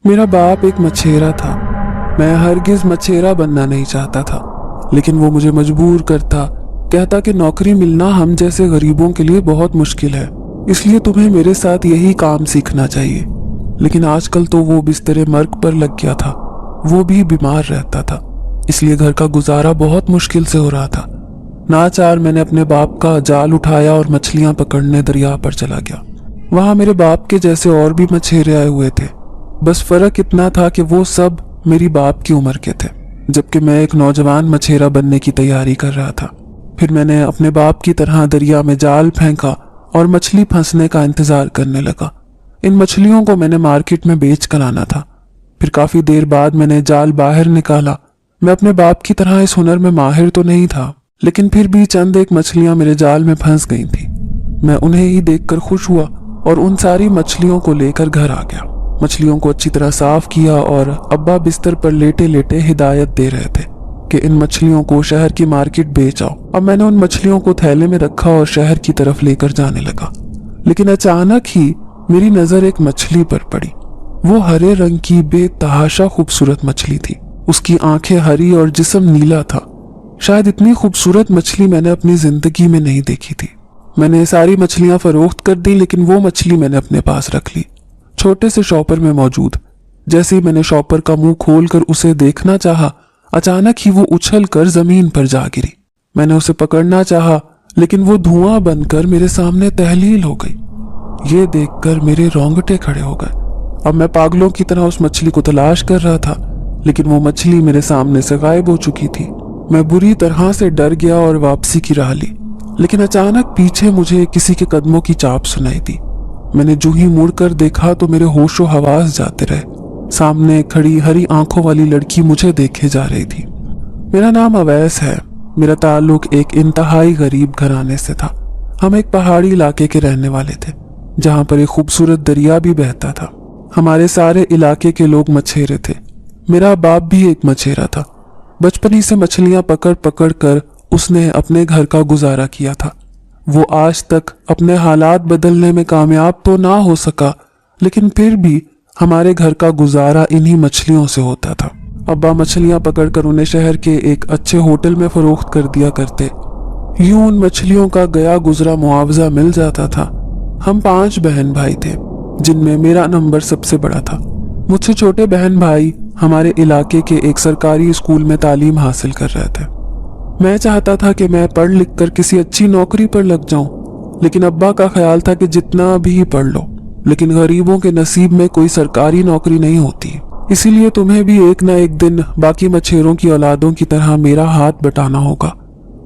मेरा बाप एक मछेरा था। मैं हरगिज मछेरा बनना नहीं चाहता था, लेकिन वो मुझे मजबूर करता, कहता कि नौकरी मिलना हम जैसे गरीबों के लिए बहुत मुश्किल है, इसलिए तुम्हें मेरे साथ यही काम सीखना चाहिए। लेकिन आजकल तो वो बिस्तरे मर्ग पर लग गया था, वो भी बीमार रहता था, इसलिए घर का गुजारा बहुत मुश्किल से हो रहा था। नाचार मैंने अपने बाप का जाल उठाया और मछलियां पकड़ने दरिया पर चला गया। वहां मेरे बाप के जैसे और भी मछेरे आए हुए थे, बस फर्क इतना था कि वो सब मेरी बाप की उम्र के थे, जबकि मैं एक नौजवान मछेरा बनने की तैयारी कर रहा था। फिर मैंने अपने बाप की तरह दरिया में जाल फेंका और मछली फंसने का इंतजार करने लगा। इन मछलियों को मैंने मार्केट में बेच कर आना था। फिर काफी देर बाद मैंने जाल बाहर निकाला। मैं अपने बाप की तरह इस हुनर में माहिर तो नहीं था, लेकिन फिर भी चंद एक मछलियां मेरे जाल में फंस गई थी। मैं उन्हें ही देखकर खुश हुआ और उन सारी मछलियों को लेकर घर आ गया। मछलियों को अच्छी तरह साफ किया और अब्बा बिस्तर पर लेटे लेटे हिदायत दे रहे थे कि इन मछलियों को शहर की मार्केट बेच आओ। अब मैंने उन मछलियों को थैले में रखा और शहर की तरफ लेकर जाने लगा, लेकिन अचानक ही मेरी नजर एक मछली पर पड़ी। वो हरे रंग की बेतहाशा खूबसूरत मछली थी। उसकी आंखें हरी और जिस्म नीला था। शायद इतनी खूबसूरत मछली मैंने अपनी जिंदगी में नहीं देखी थी। मैंने सारी मछलियां फरोख्त कर दी, लेकिन वो मछली मैंने अपने पास रख ली, छोटे से शॉपर में मौजूद। जैसे ही मैंने शॉपर का मुंह खोलकर उसे देखना चाहा, अचानक ही वो उछल कर जमीन पर जा गिरी। मैंने उसे पकड़ना चाहा, लेकिन वो धुआं बनकर मेरे सामने तहलील हो गई। ये देखकर मेरे रोंगटे खड़े हो गए। अब मैं पागलों की तरह उस मछली को तलाश कर रहा था, लेकिन वो मछली मेरे सामने से गायब हो चुकी थी। मैं बुरी तरह से डर गया और वापसी की राह ली, लेकिन अचानक पीछे मुझे किसी के कदमों की चाप सुनाई दी। मैंने जो ही मुड़कर देखा तो मेरे होशो हवास जाते रहे। सामने खड़ी हरी आंखों वाली लड़की मुझे देखे जा रही थी। मेरा नाम अवैस है। मेरा ताल्लुक एक इंतहाई गरीब घराने से था। हम एक पहाड़ी इलाके के रहने वाले थे, जहां पर एक खूबसूरत दरिया भी बहता था। हमारे सारे इलाके के लोग मछेरे थे। मेरा बाप भी एक मछेरा था। बचपन ही से मछलियां पकड़ पकड़ कर उसने अपने घर का गुजारा किया था। वो आज तक अपने हालात बदलने में कामयाब तो ना हो सका, लेकिन फिर भी हमारे घर का गुजारा इन्हीं मछलियों से होता था। अब्बा मछलियां पकड़कर उन्हें शहर के एक अच्छे होटल में फरोख्त कर दिया करते। यूं उन मछलियों का गया गुजरा मुआवजा मिल जाता था। हम 5 बहन भाई थे, जिनमें मेरा नंबर सबसे बड़ा था। मुझसे छोटे बहन भाई हमारे इलाके के एक सरकारी स्कूल में तालीम हासिल कर रहे थे। मैं चाहता था कि मैं पढ़ लिख कर किसी अच्छी नौकरी पर लग जाऊं, लेकिन अब्बा का ख्याल था कि जितना भी पढ़ लो, लेकिन गरीबों के नसीब में कोई सरकारी नौकरी नहीं होती, इसीलिए तुम्हें भी एक ना एक दिन बाकी मछेरों की औलादों की तरह मेरा हाथ बटाना होगा।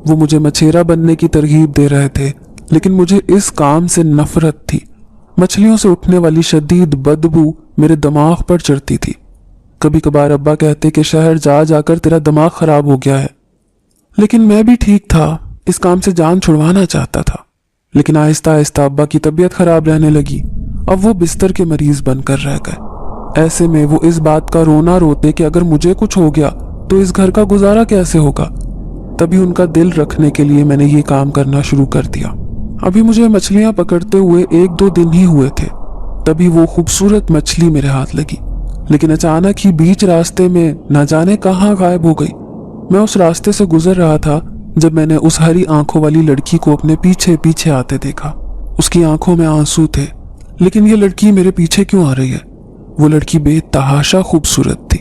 वो मुझे मछेरा बनने की तरगीब दे रहे थे, लेकिन मुझे इस काम से नफरत थी। मछलियों से उठने वाली शदीद बदबू मेरे दिमाग पर चढ़ती थी। कभी कभार अब्बा कहते कि शहर जा जाकर तेरा दिमाग खराब हो गया है, लेकिन मैं भी ठीक था, इस काम से जान छुड़वाना चाहता था। लेकिन आहिस्ता आहिस्ता अब्बा की तबीयत खराब रहने लगी। अब वो बिस्तर के मरीज बनकर रह गए। ऐसे में वो इस बात का रोना रोते कि अगर मुझे कुछ हो गया तो इस घर का गुजारा कैसे होगा। तभी उनका दिल रखने के लिए मैंने ये काम करना शुरू कर दिया। अभी मुझे मछलियां पकड़ते हुए 1-2 दिन ही हुए थे, तभी वो खूबसूरत मछली मेरे हाथ लगी, लेकिन अचानक ही बीच रास्ते में न जाने कहाँ गायब हो गई। मैं उस रास्ते से गुजर रहा था जब मैंने उस हरी आंखों वाली लड़की को अपने पीछे पीछे आते देखा। उसकी आंखों में आंसू थे, लेकिन ये लड़की मेरे पीछे क्यों आ रही है? वो लड़की बेतहाशा खूबसूरत थी।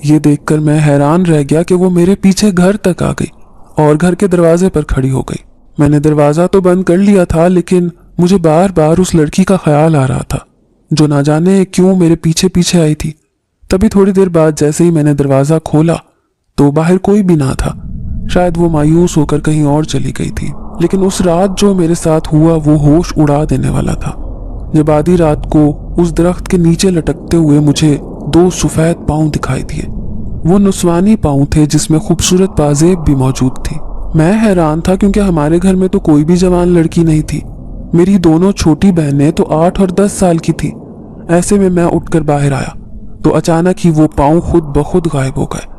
ये देखकर मैं हैरान रह गया कि वो मेरे पीछे घर तक आ गई और घर के दरवाजे पर खड़ी हो गई। मैंने दरवाजा तो बंद कर लिया था, लेकिन मुझे बार बार उस लड़की का ख्याल आ रहा था, जो ना जाने क्यों मेरे पीछे पीछे आई थी। तभी थोड़ी देर बाद जैसे ही मैंने दरवाजा खोला तो बाहर कोई भी ना था। शायद वो मायूस होकर कहीं और चली गई थी। लेकिन उस रात जो मेरे साथ हुआ वो होश उड़ा देने वाला था। जब आधी रात को उस दरख्त के नीचे लटकते हुए मुझे 2 सफेद पांव दिखाई दिए। वो नुस्वानी पांव थे जिसमें खूबसूरत पाजेब भी मौजूद थी। मैं हैरान था क्योंकि हमारे घर में तो कोई भी जवान लड़की नहीं थी। मेरी दोनों छोटी बहनें तो 8 और 10 साल की थी। ऐसे में मैं उठकर बाहर आया तो अचानक ही वो पांव खुद ब खुद गायब हो गए।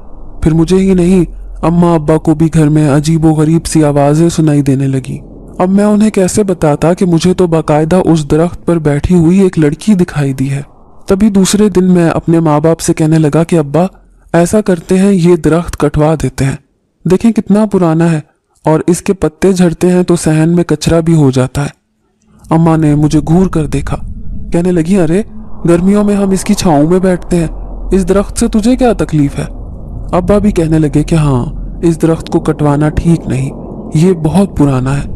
फिर मुझे ही नहीं, अम्मा अब्बा को भी घर में अजीबो गरीब सी आवाजें सुनाई देने लगी। अब मैं उन्हें कैसे बताता कि मुझे तो बाकायदा उस दरख्त पर बैठी हुई एक लड़की दिखाई दी है। तभी दूसरे दिन मैं अपने माँ बाप से कहने लगा कि अब्बा ऐसा करते हैं, ये दरख्त कटवा देते हैं, देखें कितना पुराना है और इसके पत्ते झड़ते हैं तो सहन में कचरा भी हो जाता है। अम्मा ने मुझे घूर कर देखा, कहने लगी अरे गर्मियों में हम इसकी छाँव में बैठते हैं, इस दरख्त से तुझे क्या तकलीफ है। अब्बा भी कहने लगे कि हाँ इस दरख्त को कटवाना ठीक नहीं, ये बहुत पुराना है।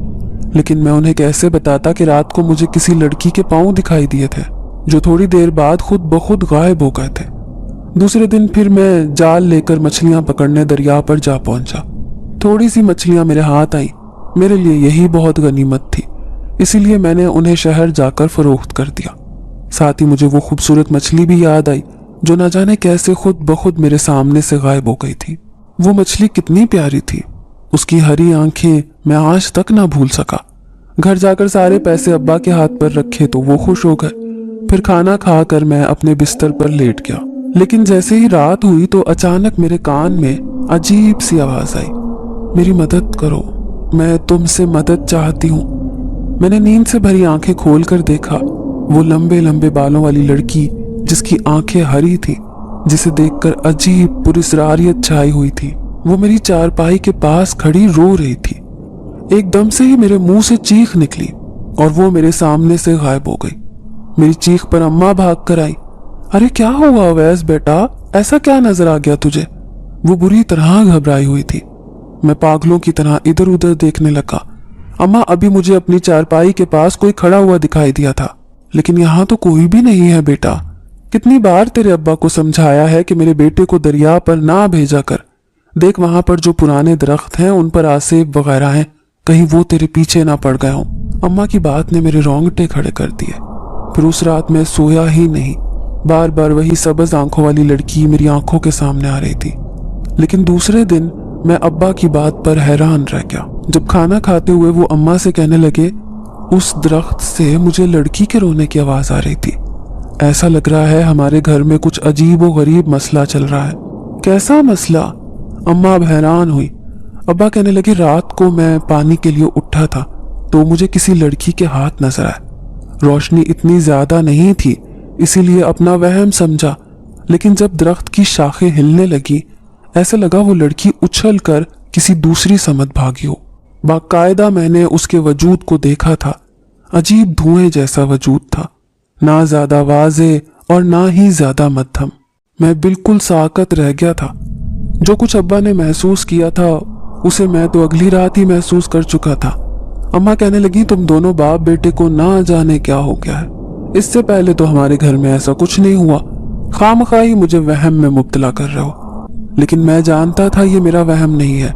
लेकिन मैं उन्हें कैसे बताता कि रात को मुझे किसी लड़की के पाँव दिखाई दिए थे जो थोड़ी देर बाद खुद ब खुद गायब हो गए थे। दूसरे दिन फिर मैं जाल लेकर मछलियां पकड़ने दरिया पर जा पहुंचा। थोड़ी सी मछलियां मेरे हाथ आई, मेरे लिए यही बहुत गनीमत थी, इसीलिए मैंने उन्हें शहर जाकर फरोख्त कर दिया। साथ ही मुझे वो खूबसूरत मछली भी याद आई जो न जाने कैसे खुद ब खुद मेरे सामने से गायब हो गई थी। वो मछली कितनी प्यारी थी, उसकी हरी आंखें मैं आज तक ना भूल सका। घर जाकर सारे पैसे अब्बा के हाथ पर रखे तो वो खुश हो गए। फिर खाना खाकर मैं अपने बिस्तर पर लेट गया। लेकिन जैसे ही रात हुई तो अचानक मेरे कान में अजीब सी आवाज आई, मेरी मदद करो, मैं तुमसे मदद चाहती हूँ। मैंने नींद से भरी आंखें खोल कर देखा, वो लंबे लंबे बालों वाली लड़की जिसकी आंखें हरी थी, जिसे देखकर अजीब पुरस्रारियत छाई हुई थी, वो मेरी चारपाई के पास खड़ी रो रही थी। एकदम से ही मेरे मुंह से चीख निकली और वो मेरे सामने से गायब हो गई। मेरी चीख पर अम्मा भाग कर आई, अरे क्या हुआ अवैस बेटा, ऐसा क्या नजर आ गया तुझे। वो बुरी तरह घबराई हुई थी। मैं पागलों की तरह इधर उधर देखने लगा। अम्मा अभी मुझे अपनी चारपाई के पास कोई खड़ा हुआ दिखाई दिया था, लेकिन यहाँ तो कोई भी नहीं है बेटा। कितनी बार तेरे अब्बा को समझाया है कि मेरे बेटे को दरिया पर ना भेजा कर। देख वहां पर जो पुराने दरख्त हैं उन पर आसेब वगैरह हैं, कहीं वो तेरे पीछे ना पड़ गए हों। अम्मा की बात ने मेरे रोंगटे खड़े कर दिए। फिर उस रात मैं सोया ही नहीं। बार बार वही सबज आंखों वाली लड़की मेरी आंखों के सामने आ रही थी। लेकिन दूसरे दिन मैं अब्बा की बात पर हैरान रह गया। जब खाना खाते हुए वो अम्मा से कहने लगे, उस दरख्त से मुझे लड़की के रोने की आवाज आ रही थी। ऐसा लग रहा है हमारे घर में कुछ अजीब व गरीब मसला चल रहा है। कैसा मसला? अम्मा अब हैरान हुई। अब्बा कहने लगे, रात को मैं पानी के लिए उठा था तो मुझे किसी लड़की के हाथ नजर आए। रोशनी इतनी ज्यादा नहीं थी, इसीलिए अपना वहम समझा, लेकिन जब दरख्त की शाखें हिलने लगी ऐसा लगा वो लड़की उछल कर किसी दूसरी समत भागी हो। बाकायदा मैंने उसके वजूद को देखा था। अजीब धुएं जैसा वजूद था, ना ज्यादा वाजे और ना ही ज्यादा मध्यम। मैं बिल्कुल साकत रह गया था। जो कुछ अब्बा ने महसूस किया था उसे मैं तो अगली रात ही महसूस कर चुका था। अम्मा कहने लगी, तुम दोनों बाप बेटे को ना जाने क्या हो गया है। इससे पहले तो हमारे घर में ऐसा कुछ नहीं हुआ, खामखा ही मुझे वहम में मुब्तला कर रहे हो। लेकिन मैं जानता था ये मेरा वहम नहीं है।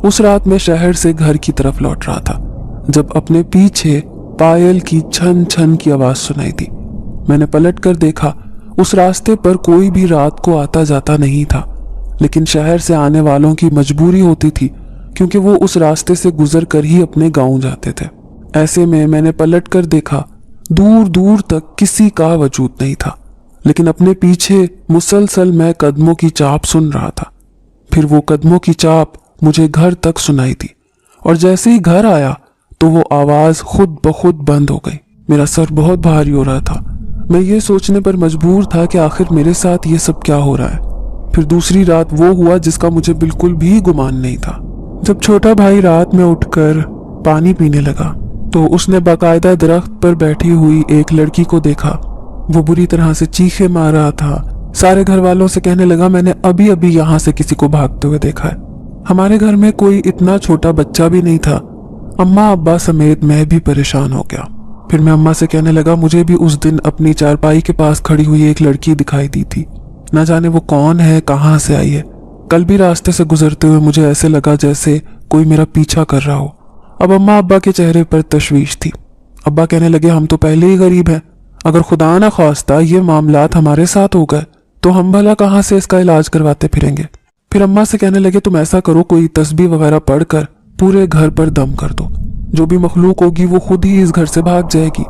उस रात मैं शहर से घर की तरफ लौट रहा था जब अपने पीछे पायल की छन छन की आवाज सुनाई दी। मैंने पलट कर देखा, उस रास्ते पर कोई भी रात को आता जाता नहीं था, लेकिन शहर से आने वालों की मजबूरी होती थी क्योंकि वो उस रास्ते से गुजर कर ही अपने गांव जाते थे। ऐसे में मैंने पलट कर देखा, दूर दूर तक किसी का वजूद नहीं था, लेकिन अपने पीछे मुसलसल मैं कदमों की चाप सुन रहा था। फिर वो कदमों की चाप मुझे घर तक सुनाई दी और जैसे ही घर आया तो वो आवाज खुद ब खुद बंद हो गई। मेरा सर बहुत भारी हो रहा था। मैं ये सोचने पर मजबूर था कि आखिर मेरे साथ ये सब क्या हो रहा है। फिर दूसरी रात वो हुआ जिसका मुझे बिल्कुल भी गुमान नहीं था। जब छोटा भाई रात में उठकर पानी पीने लगा तो उसने बाकायदा दरख्त पर बैठी हुई एक लड़की को देखा। वो बुरी तरह से चीखे मार रहा था। सारे घर वालों से कहने लगा, मैंने अभी अभी यहाँ से किसी को भागते हुए देखा है। हमारे घर में कोई इतना छोटा बच्चा भी नहीं था। अम्मा अब्बा समेत मैं भी परेशान हो गया। फिर मैं अम्मा से कहने लगा, मुझे भी उस दिन अपनी चारपाई के पास खड़ी हुई एक लड़की दिखाई दी थी। ना जाने वो कौन है, कहाँ से आई है। कल भी रास्ते से गुजरते हुए मुझे ऐसे लगा जैसे कोई मेरा पीछा कर रहा हो। अब अम्मा अब्बा के चेहरे पर तशवीश थी। अब्बा कहने लगे, हम तो पहले ही गरीब हैं, अगर खुदा ना ख्वास्ता ये मामलात हमारे साथ हो गए तो हम भला कहाँ से इसका इलाज करवाते फिरेंगे। फिर अम्मा से कहने लगे, तुम ऐसा करो, कोई तस्बीह वगैरह पढ़कर पूरे घर पर दम कर दो, जो भी मखलूक होगी वो खुद ही इस घर से भाग जाएगी।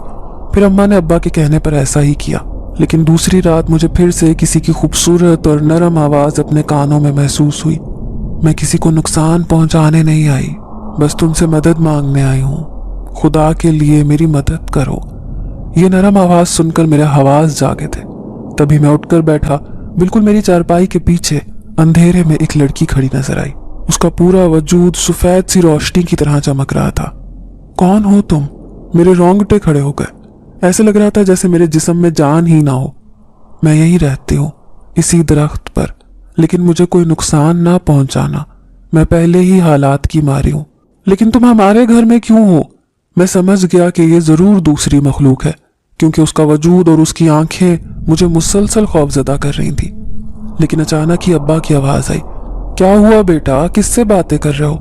फिर अम्मा ने अब्बा के कहने पर ऐसा ही किया। लेकिन दूसरी रात मुझे फिर से किसी की खूबसूरत और नरम आवाज अपने कानों में महसूस हुई। मैं किसी को नुकसान पहुंचाने नहीं आई, बस तुमसे मदद मांगने आई हूँ। खुदा के लिए मेरी मदद करो। ये नरम आवाज सुनकर मेरे हवास जागे थे। तभी मैं उठकर बैठा। बिल्कुल मेरी चारपाई के पीछे अंधेरे में एक लड़की खड़ी नजर आई। उसका पूरा वजूद सफेद सी रोशनी की तरह चमक रहा था। कौन हो तुम? मेरे रोंगटे खड़े हो गए। ऐसे लग रहा था जैसे मेरे जिस्म में जान ही ना हो। मैं यहीं रहती हूँ, इसी दरख्त पर, लेकिन मुझे कोई नुकसान ना पहुंचाना। मैं पहले ही हालात की मारी हूँ। लेकिन तुम हमारे घर में क्यों हो? मैं समझ गया कि ये जरूर दूसरी मखलूक है, क्योंकि उसका वजूद और उसकी आंखें मुझे मुसलसल खौफजदा कर रही थी। लेकिन अचानक ही अब्बा की आवाज आई। क्या हुआ बेटा, किससे बातें कर रहे हो?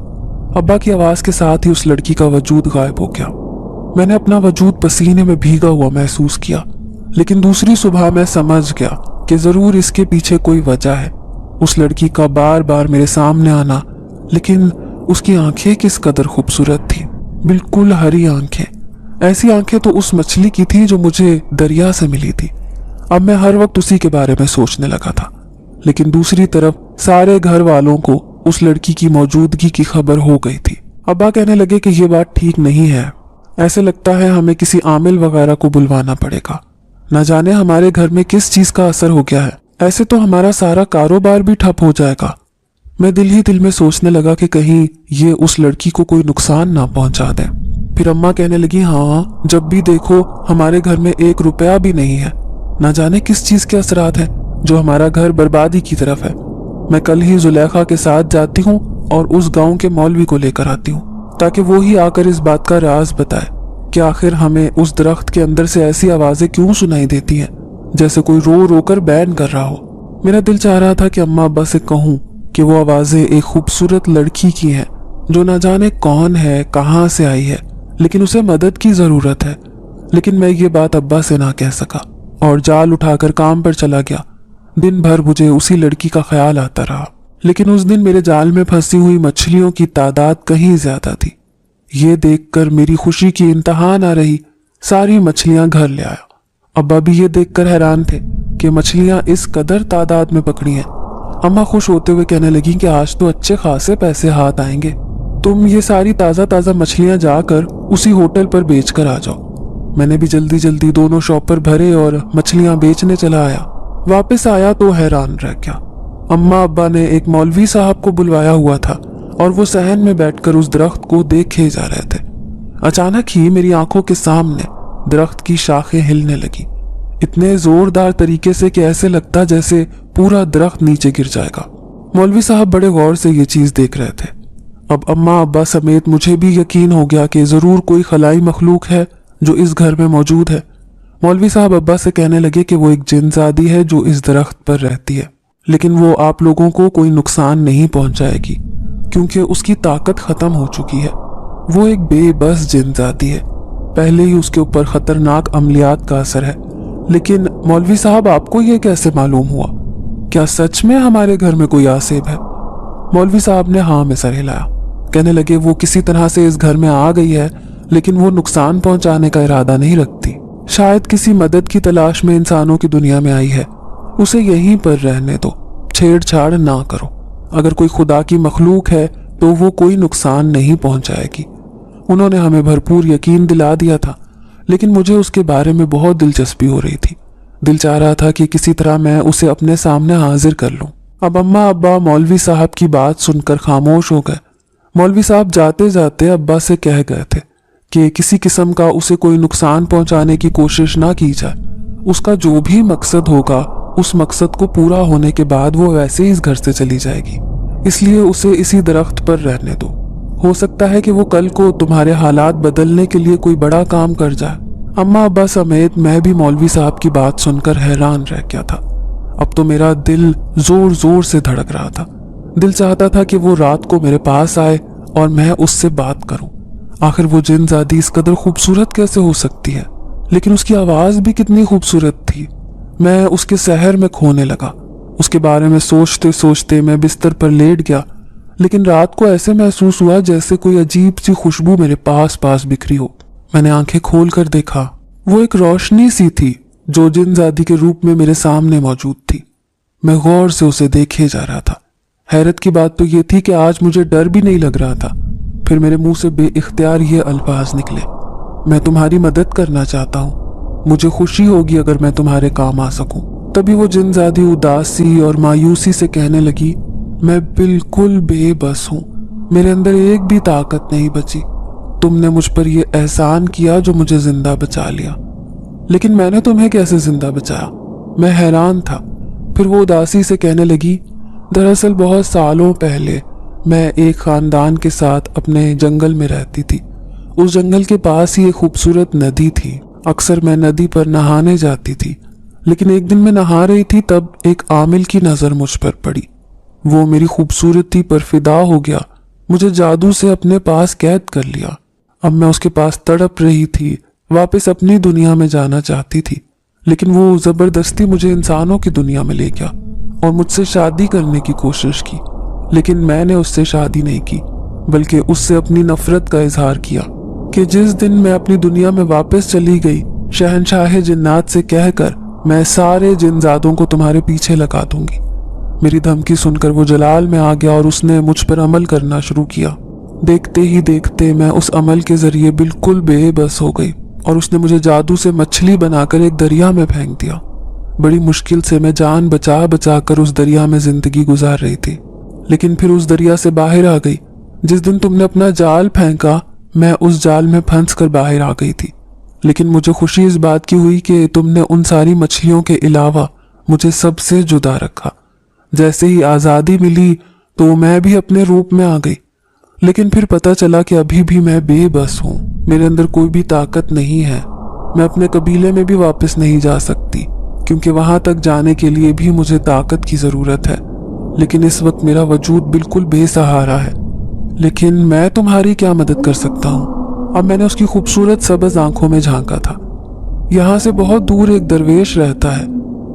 अब्बा की आवाज के साथ ही उस लड़की का वजूद गायब हो गया। मैंने अपना वजूद पसीने में भीगा हुआ महसूस किया, लेकिन दूसरी सुबह मैं समझ गया कि जरूर इसके पीछे कोई वजह है। उस लड़की का बार बार मेरे सामने आना, लेकिन उसकी आंखें किस कदर खूबसूरत थी, बिल्कुल हरी आंखें। ऐसी आंखें तो उस मछली की थी जो मुझे दरिया से मिली थी। अब मैं हर वक्त उसी के बारे में सोचने लगा था। लेकिन दूसरी तरफ सारे घर वालों को उस लड़की की मौजूदगी की खबर हो गई थी। अब्बा कहने लगे कि ये बात ठीक नहीं है, ऐसे लगता है हमें किसी आमिल वगैरह को बुलवाना पड़ेगा। न जाने हमारे घर में किस चीज का असर हो गया है, ऐसे तो हमारा सारा कारोबार भी ठप हो जाएगा। मैं दिल ही दिल में सोचने लगा कि कहीं ये उस लड़की को कोई नुकसान ना पहुंचा दे। फिर अम्मा कहने लगी, हाँ, जब भी देखो हमारे घर में 1 रुपया भी नहीं है। न जाने किस चीज के असरात हैं जो हमारा घर बर्बादी की तरफ है। मैं कल ही जुलेखा के साथ जाती हूँ और उस गांव के मौलवी को लेकर आती हूँ, ताकि वो ही आकर इस बात का राज बताए कि आखिर हमें उस दरख्त के अंदर से ऐसी आवाजें क्यों सुनाई देती हैं, जैसे कोई रो रो कर बैन कर रहा हो। मेरा दिल चाह रहा था कि अम्मा अब्बा से कहूँ कि वो आवाजें एक खूबसूरत लड़की की हैं जो न जाने कौन है, कहाँ से आई है, लेकिन उसे मदद की जरूरत है। लेकिन मैं ये बात अब्बा से ना कह सका और जाल उठाकर काम पर चला गया। दिन भर मुझे उसी लड़की का ख्याल आता रहा, लेकिन उस दिन मेरे जाल में फंसी हुई मछलियों की तादाद कहीं ज्यादा थी। ये देखकर मेरी खुशी की इंतहा ना रही। सारी मछलियां घर ले आया। अब्बा भी ये देखकर हैरान थे कि मछलियां इस कदर तादाद में पकड़ी हैं। अम्मा खुश होते हुए कहने लगी कि आज तो अच्छे खासे पैसे हाथ आएंगे। तुम ये सारी ताज़ा ताज़ा मछलियां जाकर उसी होटल पर बेच कर आ जाओ। मैंने भी जल्दी जल्दी दोनों शॉपर भरे और मछलियां बेचने चला आया। वापस आया तो हैरान रह गया। अम्मा अब्बा ने एक मौलवी साहब को बुलवाया हुआ था और वो सहन में बैठकर उस दरख्त को देखे जा रहे थे। अचानक ही मेरी आंखों के सामने दरख्त की शाखें हिलने लगी, इतने जोरदार तरीके से कि ऐसे लगता जैसे पूरा दरख्त नीचे गिर जाएगा। मौलवी साहब बड़े गौर से ये चीज देख रहे थे। अब अम्मा अब्बा समेत मुझे भी यकीन हो गया कि जरूर कोई खलाई मखलूक है जो इस घर में मौजूद है। मौलवी साहब अब्बा से कहने लगे कि वो एक जिनजादी है जो इस दरख्त पर रहती है, लेकिन वो आप लोगों को कोई नुकसान नहीं पहुंचाएगी क्योंकि उसकी ताकत खत्म हो चुकी है। वो एक बेबस जिनजादी है, पहले ही उसके ऊपर खतरनाक अमलियात का असर है। लेकिन मौलवी साहब, आपको ये कैसे मालूम हुआ? क्या सच में हमारे घर में कोई आसेब है? मौलवी साहब ने हाँ में सर हिलाया। कहने लगे, वो किसी तरह से इस घर में आ गई है, लेकिन वो नुकसान पहुंचाने का इरादा नहीं रखती। शायद किसी मदद की तलाश में इंसानों की दुनिया में आई है। उसे यहीं पर रहने दो, छेड़छाड़ ना करो। अगर कोई खुदा की मखलूक है तो वो कोई नुकसान नहीं पहुंचाएगी। उन्होंने हमें भरपूर यकीन दिला दिया था, लेकिन मुझे उसके बारे में बहुत दिलचस्पी हो रही थी। दिल चाह रहा था कि किसी तरह मैं उसे अपने सामने हाजिर कर लूं। अब अम्मा अब्बा मौलवी साहब की बात सुनकर खामोश हो गए। मौलवी साहब जाते जाते अब्बा से कह गए थे कि किसी किस्म का उसे कोई नुकसान पहुंचाने की कोशिश ना की जाए। उसका जो भी मकसद होगा, उस मकसद को पूरा होने के बाद वो वैसे ही इस घर से चली जाएगी, इसलिए उसे इसी दरख्त पर रहने दो। हो सकता है कि वो कल को तुम्हारे हालात बदलने के लिए कोई बड़ा काम कर जाए। अम्मा अब्बा समेत मैं भी मौलवी साहब की बात सुनकर हैरान रह गया था। अब तो मेरा दिल जोर जोर से धड़क रहा था। दिल चाहता था कि वो रात को मेरे पास आए और मैं उससे बात करूं। आखिर वो जिनजादी इस कदर खूबसूरत कैसे हो सकती है, लेकिन उसकी आवाज भी कितनी खूबसूरत थी। मैं उसके शहर में खोने लगा। उसके बारे में सोचते सोचते मैं बिस्तर पर लेट गया, लेकिन रात को ऐसे महसूस हुआ जैसे कोई अजीब सी खुशबू मेरे पास पास बिखरी हो। मैंने आंखें खोल कर देखा, वो एक रोशनी सी थी जो जिनजादी के रूप में मेरे सामने मौजूद थी। मैं गौर से उसे देखे जा रहा था। हैरत की बात तो ये थी कि आज मुझे डर भी नहीं लग रहा था। फिर मेरे मुंह से बेइख्तियार ये अल्फाज निकले, मैं तुम्हारी मदद करना चाहता हूँ। मुझे खुशी होगी अगर मैं तुम्हारे काम आ सकूं। तभी वो जिनजादी उदासी और मायूसी से कहने लगी, मैं बिल्कुल बेबस हूँ, मेरे अंदर एक भी ताकत नहीं बची। तुमने मुझ पर यह एहसान किया जो मुझे जिंदा बचा लिया, लेकिन मैंने तुम्हें कैसे जिंदा बचाया? मैं हैरान था। फिर वो उदासी से कहने लगी, दरअसल बहुत सालों पहले मैं एक खानदान के साथ अपने जंगल में रहती थी। उस जंगल के पास ही एक खूबसूरत नदी थी। अक्सर मैं नदी पर नहाने जाती थी, लेकिन एक दिन मैं नहा रही थी तब एक आमिल की नज़र मुझ पर पड़ी। वो मेरी खूबसूरती पर फिदा हो गया, मुझे जादू से अपने पास कैद कर लिया। अब मैं उसके पास तड़प रही थी, वापस अपनी दुनिया में जाना चाहती थी, लेकिन वो जबरदस्ती मुझे इंसानों की दुनिया में ले गया और मुझसे शादी करने की कोशिश की। लेकिन मैंने उससे शादी नहीं की, बल्कि उससे अपनी नफरत का इजहार किया कि जिस दिन मैं अपनी दुनिया में वापस चली गई, शहनशाह जिन्नात से कहकर मैं सारे जिनजादों को तुम्हारे पीछे लगा दूंगी। मेरी धमकी सुनकर वो जलाल में आ गया और उसने मुझ पर अमल करना शुरू किया। देखते ही देखते मैं उस अमल के जरिए बिल्कुल बेबस हो गई और उसने मुझे जादू से मछली बनाकर एक दरिया में फेंक दिया। बड़ी मुश्किल से मैं जान बचा बचा कर उस दरिया में जिंदगी गुजार रही थी, लेकिन फिर उस दरिया से बाहर आ गई। जिस दिन तुमने अपना जाल फेंका, मैं उस जाल में फंस कर बाहर आ गई थी। लेकिन मुझे खुशी इस बात की हुई कि तुमने उन सारी मछलियों के अलावा मुझे सबसे जुदा रखा। जैसे ही आज़ादी मिली तो मैं भी अपने रूप में आ गई, लेकिन फिर पता चला कि अभी भी मैं बेबस हूँ, मेरे अंदर कोई भी ताकत नहीं है। मैं अपने कबीले में भी वापस नहीं जा सकती, क्योंकि वहां तक जाने के लिए भी मुझे ताकत की ज़रूरत है। लेकिन इस वक्त मेरा वजूद बिल्कुल बेसहारा है। लेकिन मैं तुम्हारी क्या मदद कर सकता हूँ? अब मैंने उसकी खूबसूरत सबज आंखों में झांका था। यहाँ से बहुत दूर एक दरवेश रहता है,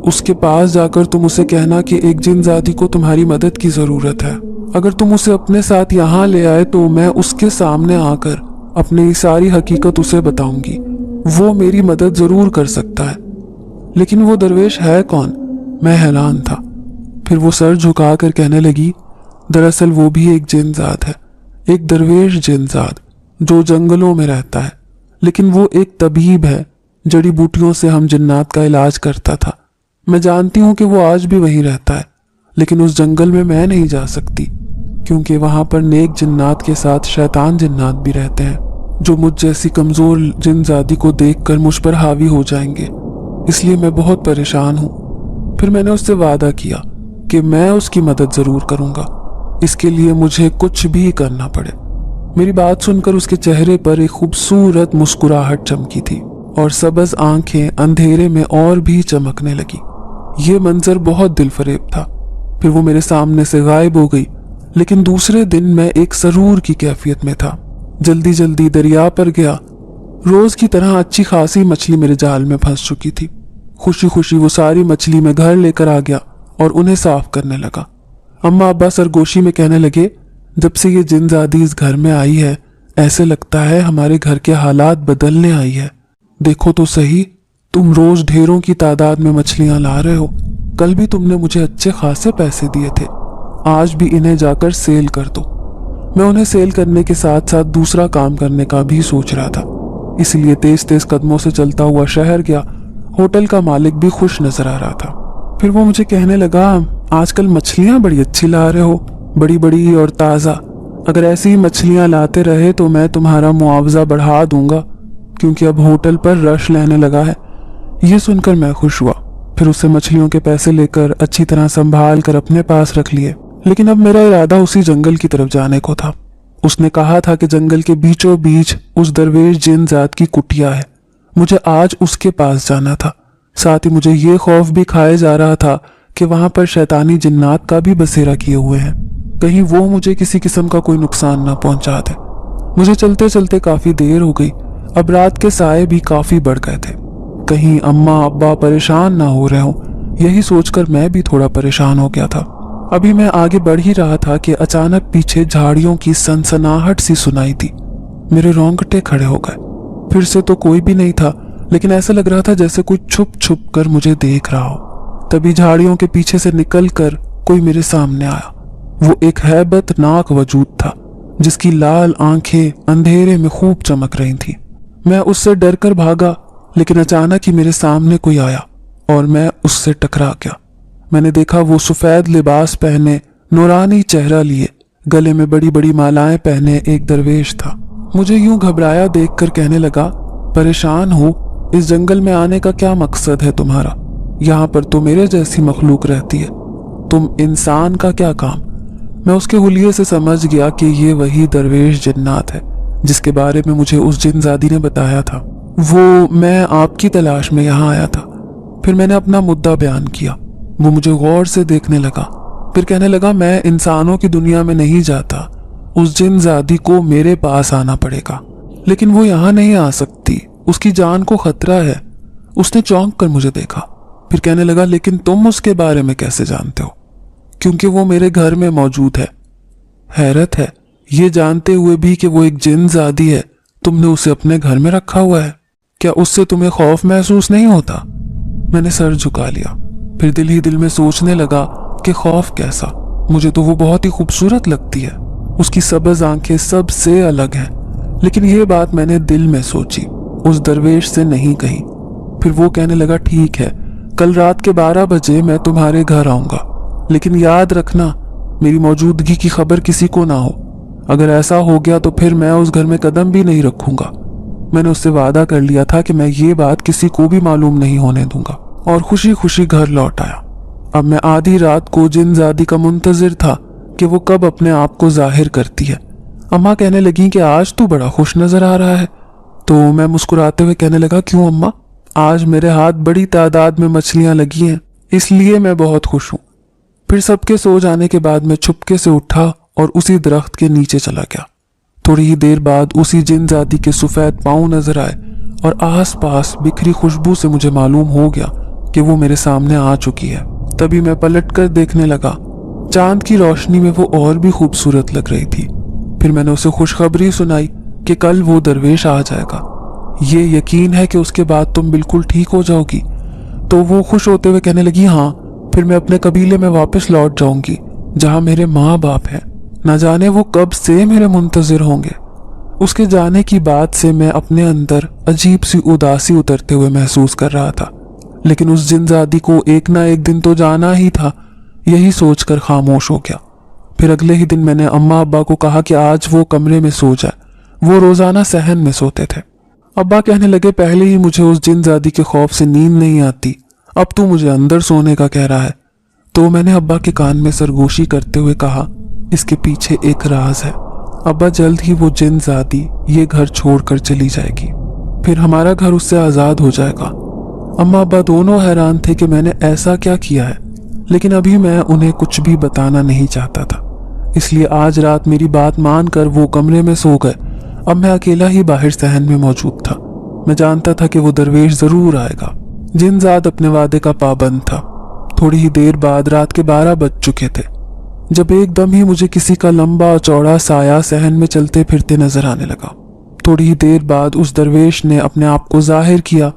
उसके पास जाकर तुम उसे कहना कि एक जिनजादी को तुम्हारी मदद की ज़रूरत है। अगर तुम उसे अपने साथ यहाँ ले आए तो मैं उसके सामने आकर अपनी सारी हकीकत उसे बताऊंगी। वो मेरी मदद ज़रूर कर सकता है। लेकिन वो दरवेश है कौन? मैं हैरान था। फिर वो सर झुकाकर कहने लगी, दरअसल वो भी एक जिनजाद है, एक दरवेश जिनजाद जो जंगलों में रहता है। लेकिन वो एक तबीब है, जड़ी बूटियों से हम जिन्नात का इलाज करता था। मैं जानती हूँ कि वो आज भी वहीं रहता है, लेकिन उस जंगल में मैं नहीं जा सकती, क्योंकि वहां पर नेक जिन्नात के साथ शैतान जिन्नात भी रहते हैं, जो मुझ जैसी कमज़ोर जिनजादी को देखकर मुझ पर हावी हो जाएंगे। इसलिए मैं बहुत परेशान हूँ। फिर मैंने उससे वादा किया कि मैं उसकी मदद ज़रूर करूँगा, इसके लिए मुझे कुछ भी करना पड़े। मेरी बात सुनकर उसके चेहरे पर एक खूबसूरत मुस्कुराहट चमकी थी और सबज आंखें अंधेरे में और भी चमकने लगी। ये मंजर बहुत दिलफरेब था। फिर वो मेरे सामने से गायब हो गई। लेकिन दूसरे दिन मैं एक सरूर की कैफियत में था। जल्दी जल्दी दरिया पर गया। रोज की तरह अच्छी खासी मछली मेरे जाल में फंस चुकी थी। खुशी खुशी वो सारी मछली मैं घर लेकर आ गया और उन्हें साफ करने लगा। अम्मा अब्बा सरगोशी में कहने लगे, जब से ये जिनजादी इस घर में आई है, ऐसे लगता है हमारे घर के हालात बदलने आई है। देखो तो सही, तुम रोज ढेरों की तादाद में मछलियां ला रहे हो। कल भी तुमने मुझे अच्छे खासे पैसे दिए थे, आज भी इन्हें जाकर सेल कर दो। मैं उन्हें सेल करने के साथ साथ दूसरा काम करने का भी सोच रहा था, इसलिए तेज तेज कदमों से चलता हुआ शहर गया। होटल का मालिक भी खुश नजर आ रहा था। फिर वो मुझे कहने लगा, आजकल मछलियां बड़ी अच्छी ला रहे हो, बड़ी बड़ी और ताज़ा। अगर ऐसी ही मछलियां लाते रहे तो मैं तुम्हारा मुआवजा बढ़ा दूंगा, क्योंकि अब होटल पर रश लेने लगा है। ये सुनकर मैं खुश हुआ। फिर उससे मछलियों के पैसे लेकर अच्छी तरह संभाल कर अपने पास रख लिए। लेकिन अब मेरा इरादा उसी जंगल की तरफ जाने को था। उसने कहा था कि जंगल के बीचों बीच उस दरवेश जिन जात की कुटिया है। मुझे आज उसके पास जाना था। साथ ही मुझे ये खौफ भी खाए जा रहा था कि वहां पर शैतानी जिन्नात का भी बसेरा किए हुए हैं, कहीं वो मुझे किसी किस्म का कोई नुकसान ना पहुंचा दे। मुझे चलते चलते काफी देर हो गई। अब रात के साए भी काफी बढ़ गए थे। कहीं अम्मा अब्बा परेशान ना हो रहे हों, यही सोचकर मैं भी थोड़ा परेशान हो गया था। अभी मैं आगे बढ़ ही रहा था कि अचानक पीछे झाड़ियों की सनसनाहट सी सुनाई दी। मेरे रोंगटे खड़े हो गए। फिर से तो कोई भी नहीं था, लेकिन ऐसा लग रहा था जैसे कोई छुप छुप कर मुझे देख रहा हो। तभी झाड़ियों के पीछे से निकलकर कोई मेरे सामने आया। वो एक हैबतनाक वजूद था, जिसकी लाल आंखें अंधेरे में खूब चमक रही थी। मैं उससे डरकर भागा, लेकिन अचानक ही मेरे सामने कोई आया और मैं उससे टकरा गया। मैंने देखा वो सफ़ेद लिबास पहने, नूरानी चेहरा लिए, गले में बड़ी बड़ी मालाएं पहने एक दरवेश था। मुझे यूं घबराया देखकर कहने लगा, परेशान हो? इस जंगल में आने का क्या मकसद है तुम्हारा? यहाँ पर तो मेरे जैसी मखलूक रहती है, तुम इंसान का क्या काम? मैं उसके हुलिये से समझ गया कि ये वही दरवेश जिन्नात है जिसके बारे में मुझे उस जिनजादी ने बताया था। मैं आपकी तलाश में यहाँ आया था। फिर मैंने अपना मुद्दा बयान किया। वो मुझे गौर से देखने लगा, फिर कहने लगा, मैं इंसानों की दुनिया में नहीं जाता, उस जिनजादी को मेरे पास आना पड़ेगा। लेकिन वो यहाँ नहीं आ सकती, उसकी जान को खतरा है। उसने चौंक कर मुझे देखा, फिर कहने लगा, लेकिन तुम उसके बारे में कैसे जानते हो? क्योंकि वो मेरे घर में मौजूद है। हैरत है, ये जानते हुए भी कि वो एक जिनजादी है, तुमने उसे अपने घर में रखा हुआ है। क्या उससे तुम्हें खौफ महसूस नहीं होता? मैंने सर झुका लिया, फिर दिल ही दिल में सोचने लगा कि खौफ कैसा? मुझे तो वो बहुत ही खूबसूरत लगती है, उसकी सब्ज आंखें सबसे अलग हैं। लेकिन ये बात मैंने दिल में सोची, उस दरवेश से नहीं कही। फिर वो कहने लगा, ठीक है, कल रात के 12 बजे मैं तुम्हारे घर आऊंगा, लेकिन याद रखना मेरी मौजूदगी की खबर किसी को ना हो। अगर ऐसा हो गया तो फिर मैं उस घर में कदम भी नहीं रखूंगा। मैंने उससे वादा कर लिया था कि मैं ये बात किसी को भी मालूम नहीं होने दूंगा, और खुशी खुशी घर लौट आया। अब मैं आधी रात को जिनजादी का मुंतजिर था कि वो कब अपने आप को जाहिर करती है। अम्मा कहने लगी कि आज तू बड़ा खुश नजर आ रहा है। तो मैं मुस्कुराते हुए कहने लगा, क्यों अम्मा? आज मेरे हाथ बड़ी तादाद में मछलियां लगी हैं, इसलिए मैं बहुत खुश हूँ। फिर सबके सो जाने के बाद मैं छुपके से उठा और उसी दरख्त के नीचे चला गया। थोड़ी ही देर बाद उसी जिनजादी के सफ़ेद पाँव नजर आए और आस पास बिखरी खुशबू से मुझे मालूम हो गया कि वो मेरे सामने आ चुकी है। तभी मैं पलट कर देखने लगा। चांद की रोशनी में वो और भी खूबसूरत लग रही थी। फिर मैंने उसे खुशखबरी सुनाई कि कल वो दरवेश आ जाएगा, ये यकीन है कि उसके बाद तुम बिल्कुल ठीक हो जाओगी। तो वो खुश होते हुए कहने लगी, हाँ, फिर मैं अपने कबीले में वापस लौट जाऊंगी जहां मेरे माँ बाप हैं। न जाने वो कब से मेरे मुंतजिर होंगे। उसके जाने की बात से मैं अपने अंदर अजीब सी उदासी उतरते हुए महसूस कर रहा था, लेकिन उस जिनजादी को एक ना एक दिन तो जाना ही था, यही सोचकर खामोश हो गया। फिर अगले ही दिन मैंने अम्मा अब्बा को कहा कि आज वो कमरे में सो जाए। वो रोजाना सहन में सोते थे। अब्बा कहने लगे, पहले ही मुझे उस जिनजादी के खौफ से नींद नहीं आती, अब तू मुझे अंदर सोने का कह रहा है। तो मैंने अब्बा के कान में सरगोशी करते हुए कहा, इसके पीछे एक राज है। अब्बा, जल्द ही वो जिनजादी ये घर छोड़कर चली जाएगी, फिर हमारा घर उससे आज़ाद हो जाएगा। अम्मा अब्बा दोनों हैरान थे कि मैंने ऐसा क्या किया है, लेकिन अभी मैं उन्हें कुछ भी बताना नहीं चाहता था। इसलिए आज रात मेरी बात मानकर वो कमरे में सो गए। अब मैं अकेला ही बाहर सहन में मौजूद था। मैं जानता था कि वो दरवेश जरूर आएगा। जिनजाद अपने वादे का पाबंद था। थोड़ी ही देर बाद रात के 12 बज चुके थे जब एकदम ही मुझे किसी का लंबा चौड़ा साया सहन में चलते फिरते नजर आने लगा। थोड़ी ही देर बाद उस दरवेश ने अपने आप को जाहिर किया।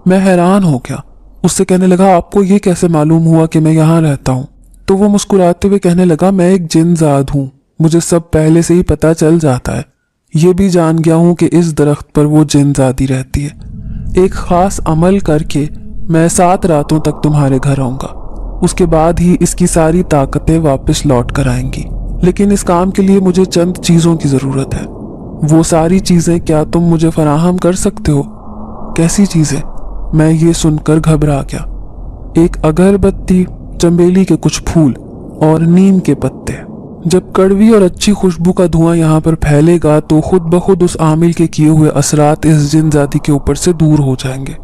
मैं हैरान हो गया। उससे कहने लगा, आपको ये कैसे मालूम हुआ कि मैं यहाँ रहता हूँ? तो वो मुस्कुराते हुए कहने लगा, मैं एक जिनजाद हूँ, मुझे सब पहले से ही पता चल जाता है। ये भी जान गया हूँ कि इस दरख्त पर वो जिनजादी रहती है। एक खास अमल करके मैं 7 रातों तक तुम्हारे घर आऊंगा, उसके बाद ही इसकी सारी ताकतें वापस लौट कर आएंगी। लेकिन इस काम के लिए मुझे चंद चीज़ों की ज़रूरत है। वो सारी चीज़ें क्या तुम मुझे फराहम कर सकते हो? कैसी चीज़ें? मैं ये सुनकर घबरा गया। एक अगरबत्ती, चंबेली के कुछ फूल और नीम के पत्ते। जब कड़वी और अच्छी खुशबू का धुआं यहाँ पर फैलेगा तो खुद ब खुद उस आमिल के किए हुए असरात इस जिनजादी के ऊपर से दूर हो जाएंगे।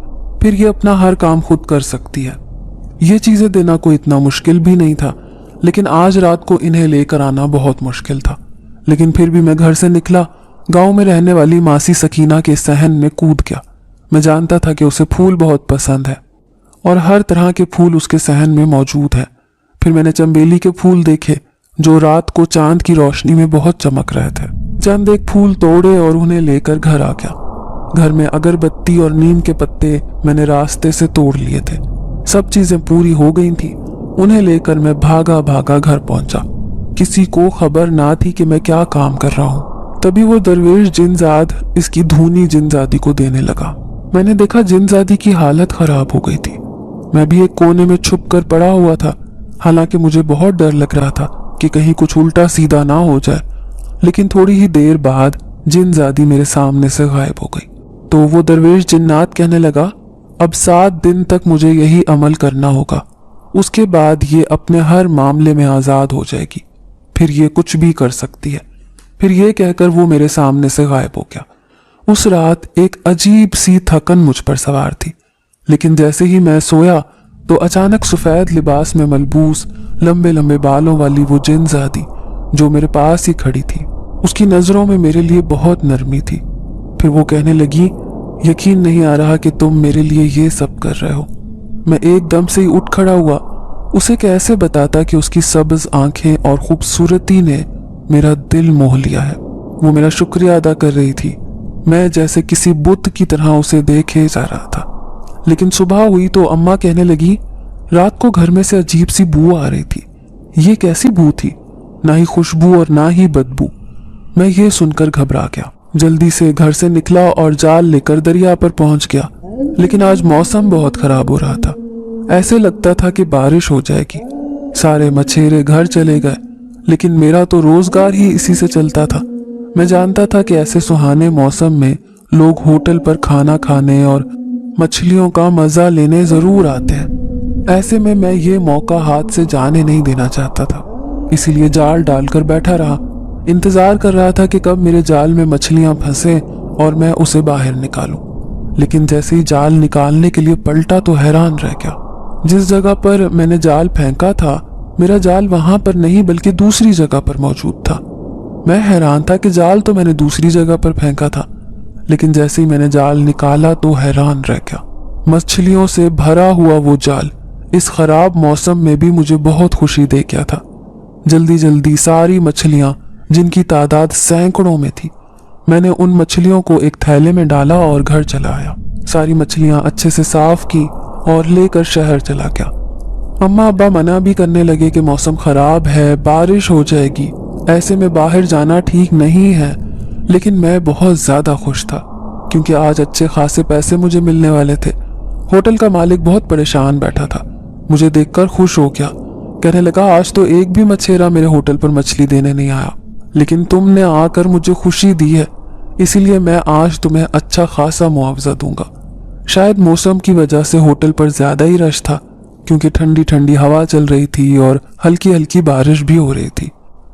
फिर ये अपना हर काम खुद कर सकती है। ये चीज़ें देना कोई इतना मुश्किल भी नहीं था, लेकिन आज रात को इन्हें लेकर आना बहुत मुश्किल था। लेकिन फिर भी मैं घर से निकला, गांव में रहने वाली मासी सकीना के सहन में कूद गया। मैं जानता था कि उसे फूल बहुत पसंद है और हर तरह के फूल उसके सहन में मौजूद हैं। फिर मैंने चंबेली के फूल देखे जो रात को चांद की रोशनी में बहुत चमक रहे थे। चंद एक फूल तोड़े और उन्हें लेकर घर आ गया। घर में अगरबत्ती और नीम के पत्ते मैंने रास्ते से तोड़ लिए थे। सब चीजें पूरी हो गई थी। उन्हें लेकर मैं भागा भागा घर पहुंचा। किसी को खबर ना थी कि मैं क्या काम कर रहा हूँ। तभी वो दरवेश जिनजाद इसकी धूनी जिनजादी को देने लगा। मैंने देखा जिनजादी की हालत खराब हो गई थी। मैं भी एक कोने में छुप कर पड़ा हुआ था। हालांकि मुझे बहुत डर लग रहा था कि कहीं कुछ उल्टा सीधा ना हो जाए। लेकिन थोड़ी ही देर बाद जिनजादी मेरे सामने से गायब हो गई। तो वो दरवेश जिन्नात कहने लगा, अब 7 दिन तक मुझे यही अमल करना होगा, उसके बाद ये अपने हर मामले में आज़ाद हो जाएगी, फिर ये कुछ भी कर सकती है। फिर ये कहकर वो मेरे सामने से गायब हो गया। उस रात एक अजीब सी थकन मुझ पर सवार थी, लेकिन जैसे ही मैं सोया तो अचानक सफ़ेद लिबास में मलबूस लंबे लंबे बालों वाली वो जिनजादी जो मेरे पास ही खड़ी थी, उसकी नज़रों में मेरे लिए बहुत नरमी थी। फिर वो कहने लगी, यकीन नहीं आ रहा कि तुम मेरे लिए ये सब कर रहे हो। मैं एकदम से ही उठ खड़ा हुआ। उसे कैसे बताता कि उसकी सब्ज आंखें और खूबसूरती ने मेरा दिल मोह लिया है। वो मेरा शुक्रिया अदा कर रही थी। मैं जैसे किसी बुत की तरह उसे देखे जा रहा था। लेकिन सुबह हुई तो अम्मा कहने लगी, रात को घर में से अजीब सी बू आ रही थी। ये कैसी बू थी? ना ही खुशबू और ना ही बदबू। मैं ये सुनकर घबरा गया। जल्दी से घर से निकला और जाल लेकर दरिया पर पहुंच गया। लेकिन आज मौसम बहुत खराब हो रहा था। ऐसे लगता था कि बारिश हो जाएगी। सारे मछेरे घर चले गए, लेकिन मेरा तो रोजगार ही इसी से चलता था। मैं जानता था कि ऐसे सुहाने मौसम में लोग होटल पर खाना खाने और मछलियों का मजा लेने जरूर आते हैं। ऐसे में मैं ये मौका हाथ से जाने नहीं देना चाहता था, इसीलिए जाल डालकर बैठा रहा। इंतजार कर रहा था कि कब मेरे जाल में मछलियां फंसे और मैं उसे बाहर निकालूं। लेकिन जैसे ही जाल निकालने के लिए पलटा तो हैरान रह गया। जिस जगह पर मैंने जाल फेंका था, मेरा जाल वहां पर नहीं बल्कि दूसरी जगह पर मौजूद था। मैं हैरान था कि जाल तो मैंने दूसरी जगह पर फेंका था, लेकिन जैसे ही मैंने जाल निकाला तो हैरान रह गया। मछलियों से भरा हुआ वो जाल इस खराब मौसम में भी मुझे बहुत खुशी दे गया था। जल्दी जल्दी सारी मछलियां, जिनकी तादाद सैकड़ों में थी, मैंने उन मछलियों को एक थैले में डाला और घर चला आया। सारी मछलियां अच्छे से साफ की और लेकर शहर चला गया। अम्मा अब्बा मना भी करने लगे कि मौसम खराब है, बारिश हो जाएगी, ऐसे में बाहर जाना ठीक नहीं है। लेकिन मैं बहुत ज्यादा खुश था, क्योंकि आज अच्छे खासे पैसे मुझे मिलने वाले थे। होटल का मालिक बहुत परेशान बैठा था। मुझे देखकर खुश हो गया। कहने लगा, आज तो एक भी मछेरा मेरे होटल पर मछली देने नहीं आया, लेकिन तुमने आकर मुझे खुशी दी है, इसीलिए मैं आज तुम्हें अच्छा खासा मुआवजा दूंगा। शायद मौसम की वजह से होटल पर ज्यादा ही रश था, क्योंकि ठंडी ठंडी हवा चल रही थी और हल्की हल्की बारिश भी हो रही थी।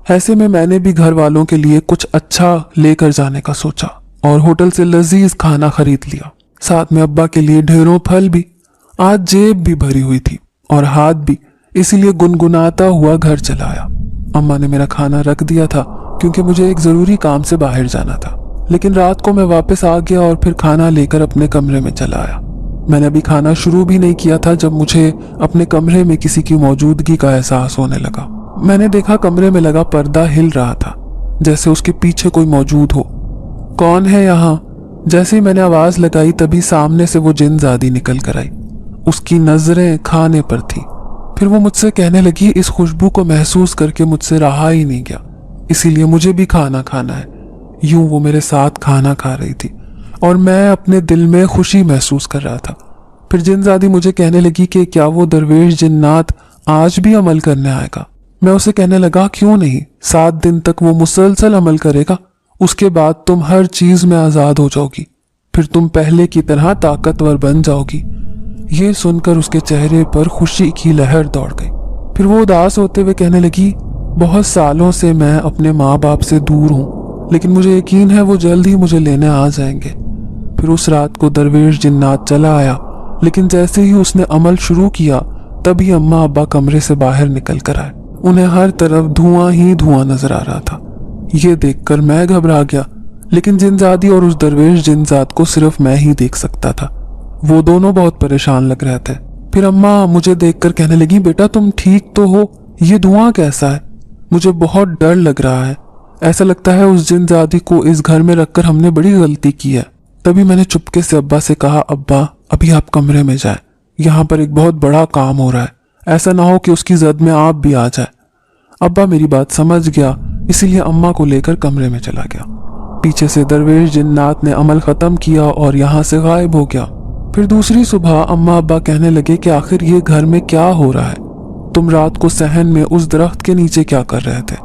ऐसे में मैंने भी घर वालों के लिए कुछ अच्छा लेकर जाने का सोचा और होटल से लजीज खाना खरीद लिया। साथ में अब्बा के लिए ढेरों फल भी। आज जेब भी भरी हुई थी और हाथ भी, इसीलिए गुनगुनाता हुआ घर चला आया। अम्मा ने मेरा खाना रख दिया था, क्योंकि मुझे एक जरूरी काम से बाहर जाना था। लेकिन रात को मैं वापस आ गया और फिर खाना लेकर अपने कमरे में चला आया। मैंने अभी खाना शुरू भी नहीं किया था जब मुझे अपने कमरे में किसी की मौजूदगी का एहसास होने लगा। मैंने देखा कमरे में लगा पर्दा हिल रहा था, जैसे उसके पीछे कोई मौजूद हो। कौन है यहाँ? जैसे ही मैंने आवाज लगाई तभी सामने से वो जिनजादी निकल कर आई। उसकी नजरें खाने पर थी। फिर वो मुझसे कहने लगी, इस खुशबू को महसूस करके मुझसे रहा ही नहीं गया, इसीलिए मुझे भी खाना खाना है। यूं वो मेरे साथ खाना खा रही थी और मैं अपने दिल में खुशी महसूस कर रहा था। फिर जिनजादी मुझे कहने लगी कि क्या वो दरवेश जिन्नात आज भी अमल करने आएगा? मैं उसे कहने लगा, क्यों नहीं, 7 दिन तक वो मुसलसल अमल करेगा, उसके बाद तुम हर चीज में आजाद हो जाओगी, फिर तुम पहले की तरह ताकतवर बन जाओगी। ये सुनकर उसके चेहरे पर खुशी की लहर दौड़ गई। फिर वो उदास होते हुए कहने लगी, बहुत सालों से मैं अपने माँ बाप से दूर हूँ, लेकिन मुझे यकीन है वो जल्द ही मुझे लेने आ जाएंगे। फिर उस रात को दरवेश जिन्नात चला आया, लेकिन जैसे ही उसने अमल शुरू किया तभी अम्मा अब्बा कमरे से बाहर निकल कर आए। उन्हें हर तरफ धुआं ही धुआं नजर आ रहा था। ये देखकर मैं घबरा गया, लेकिन जिनजादी और उस दरवेश जिनजात को सिर्फ मैं ही देख सकता था। वो दोनों बहुत परेशान लग रहे थे। फिर अम्मा मुझे देखकर कहने लगी, बेटा तुम ठीक तो हो? ये धुआं कैसा है? मुझे बहुत डर लग रहा है। ऐसा लगता है उस जिनजादी को इस घर में रखकर हमने बड़ी गलती की है। तभी मैंने चुपके से अब्बा से कहा, अब्बा अभी आप कमरे में जाएं, यहाँ पर एक बहुत बड़ा काम हो रहा है, ऐसा ना हो कि उसकी जद में आप भी आ जाए। अब्बा मेरी बात समझ गया, इसीलिए अम्मा को लेकर कमरे में चला गया। पीछे से दरवेश जिन्नात ने अमल खत्म किया और यहाँ से गायब हो गया। फिर दूसरी सुबह अम्मा अब्बा कहने लगे कि आखिर ये घर में क्या हो रहा है, तुम रात को सहन में उस दरख्त के नीचे क्या कर रहे थे,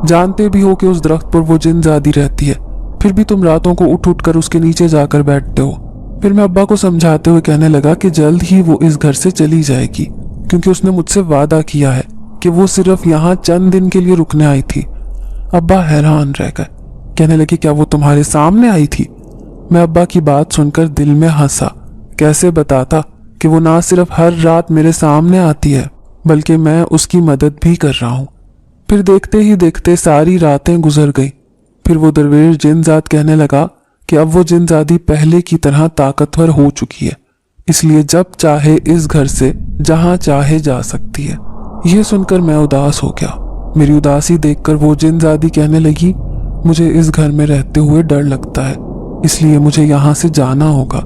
जानते भी हो कि उस दरख्त पर वो जिनजादी रहती है, फिर भी तुम रातों को उठ उठ कर उसके नीचे जाकर बैठते हो। फिर मैं अब्बा को समझाते हुए कहने लगा कि जल्द ही वो इस घर से चली जाएगी, क्योंकि उसने मुझसे वादा किया है कि वो सिर्फ यहाँ चंद दिन के लिए रुकने आई थी। अब्बा हैरान रह गए, कहने लगे क्या वो तुम्हारे सामने आई थी? मैं अब्बा की बात सुनकर दिल में हंसा। कैसे बताता कि वो ना सिर्फ हर रात मेरे सामने आती है, बल्कि मैं उसकी मदद भी कर रहा हूँ। फिर देखते ही देखते सारी रातें गुजर गई। फिर वो दरवेश जिनजात कहने लगा कि अब वो जिनजादी पहले की तरह ताकतवर हो चुकी है, इसलिए जब चाहे इस घर से जहां चाहे जा सकती है। ये सुनकर मैं उदास हो गया। मेरी उदासी देखकर वो जिनजादी कहने लगी, मुझे इस घर में रहते हुए डर लगता है, इसलिए मुझे यहाँ से जाना होगा।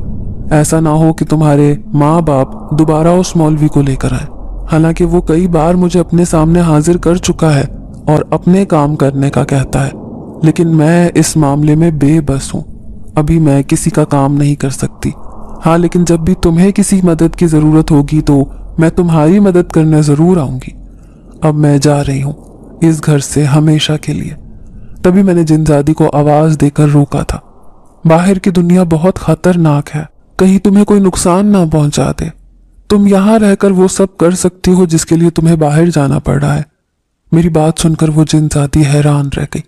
ऐसा ना हो कि तुम्हारे माँ बाप दोबारा उस मौलवी को लेकर आए। हालांकि वो कई बार मुझे अपने सामने हाजिर कर चुका है और अपने काम करने का कहता है, लेकिन मैं इस मामले में बेबस हूँ। अभी मैं किसी का काम नहीं कर सकती। हाँ, लेकिन जब भी तुम्हें किसी मदद की जरूरत होगी तो मैं तुम्हारी मदद करने जरूर आऊंगी। अब मैं जा रही हूँ इस घर से हमेशा के लिए। तभी मैंने जिनजादी को आवाज देकर रोका था। बाहर की दुनिया बहुत खतरनाक है, कहीं तुम्हें कोई नुकसान ना पहुंचा दे। तुम यहाँ रहकर वो सब कर सकती हो जिसके लिए तुम्हें बाहर जाना पड़ रहा है। मेरी बात सुनकर वो जिनजादी हैरान रह गई।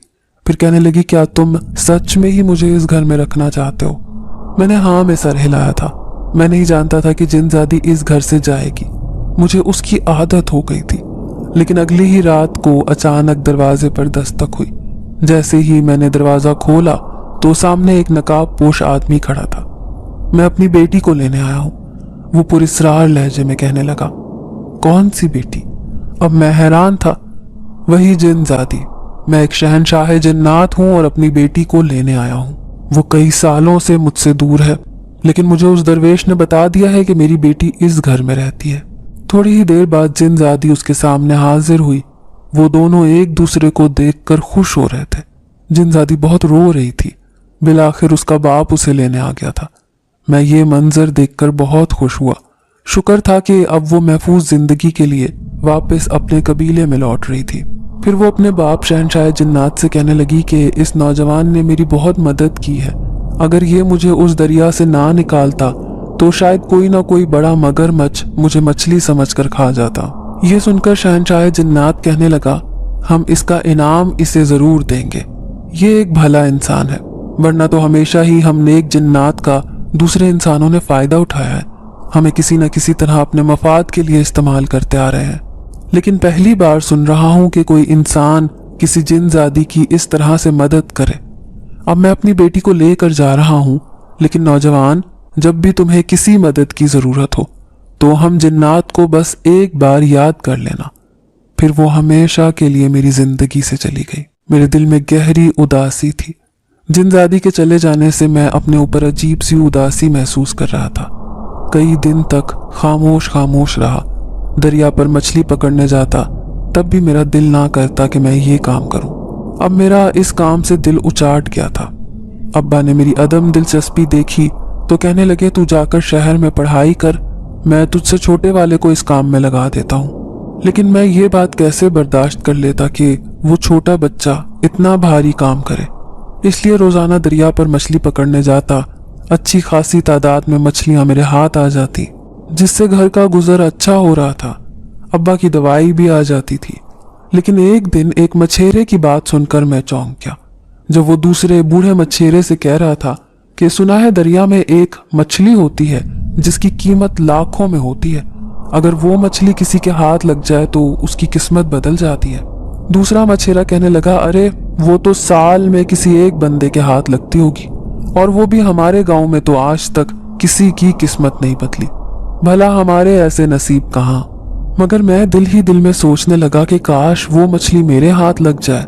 फिर कहने लगी, क्या तुम सच में ही मुझे इस घर में रखना चाहते हो? मैंने हाँ में सर हिलाया था। मैं नहीं जानता था कि जिनजादी इस घर से जाएगी। मुझे उसकी आदत हो गई थी। लेकिन अगली ही रात को अचानक दरवाजे पर दस्तक हुई। जैसे ही मैंने दरवाजा खोला तो सामने एक नकाब पोश आदमी खड़ा था। मैं अपनी बेटी को लेने आया हूँ, वो पुरस्रार लहजे में कहने लगा। कौन सी बेटी? अब मैं हैरान था। वही जिनजादी। मैं एक शहंशाह जिन्नात हूँ और अपनी बेटी को लेने आया हूँ। वो कई सालों से मुझसे दूर है, लेकिन मुझे उस दरवेश ने बता दिया है कि मेरी बेटी इस घर में रहती है। थोड़ी ही देर बाद जिनजादी उसके सामने हाजिर हुई। वो दोनों एक दूसरे को देखकर खुश हो रहे थे। जिनजादी बहुत रो रही थी। बिलाखिर उसका बाप उसे लेने आ गया था। मैं ये मंजर देखकर बहुत खुश हुआ। शुक्र था कि अब वो महफूज जिंदगी के लिए वापस अपने कबीले में लौट रही थी। फिर वो अपने बाप शहंशाह जिन्नात से कहने लगी कि इस नौजवान ने मेरी बहुत मदद की है। अगर ये मुझे उस दरिया से ना निकालता तो शायद कोई ना कोई बड़ा मगरमच्छ मुझे मछली समझकर खा जाता। ये सुनकर शहंशाह जिन्नात कहने लगा, हम इसका इनाम इसे जरूर देंगे। ये एक भला इंसान है, वरना तो हमेशा ही हम नेक जिन्नात का दूसरे इंसानों ने फायदा उठाया है। हमें किसी न किसी तरह अपने मफाद के लिए इस्तेमाल करते आ रहे हैं। लेकिन पहली बार सुन रहा हूं कि कोई इंसान किसी जिनजादी की इस तरह से मदद करे। अब मैं अपनी बेटी को लेकर जा रहा हूं, लेकिन नौजवान, जब भी तुम्हें किसी मदद की जरूरत हो तो हम जिन्नात को बस एक बार याद कर लेना। फिर वो हमेशा के लिए मेरी जिंदगी से चली गई। मेरे दिल में गहरी उदासी थी। जिनजादी के चले जाने से मैं अपने ऊपर अजीब सी उदासी महसूस कर रहा था। कई दिन तक खामोश खामोश रहा। दरिया पर मछली पकड़ने जाता, तब भी मेरा दिल ना करता कि मैं ये काम करूं। अब मेरा इस काम से दिल उचाट गया था। अब्बा ने मेरी अदम दिलचस्पी देखी तो कहने लगे, तू जाकर शहर में पढ़ाई कर, मैं तुझसे छोटे वाले को इस काम में लगा देता हूँ। लेकिन मैं ये बात कैसे बर्दाश्त कर लेता कि वो छोटा बच्चा इतना भारी काम करे। इसलिए रोजाना दरिया पर मछली पकड़ने जाता। अच्छी खासी तादाद में मछलियां मेरे हाथ आ जाती, जिससे घर का गुजर अच्छा हो रहा था। अब्बा की दवाई भी आ जाती थी। लेकिन एक दिन एक मछेरे की बात सुनकर मैं चौंक गया, जब वो दूसरे बूढ़े मछेरे से कह रहा था कि सुना है दरिया में एक मछली होती है जिसकी कीमत लाखों में होती है। अगर वो मछली किसी के हाथ लग जाए तो उसकी किस्मत बदल जाती है। दूसरा मछेरा कहने लगा, अरे वो तो साल में किसी एक बंदे के हाथ लगती होगी, और वो भी हमारे गांव में तो आज तक किसी की किस्मत नहीं बदली। भला हमारे ऐसे नसीब कहाँ। मगर मैं दिल ही दिल में सोचने लगा कि काश वो मछली मेरे हाथ लग जाए।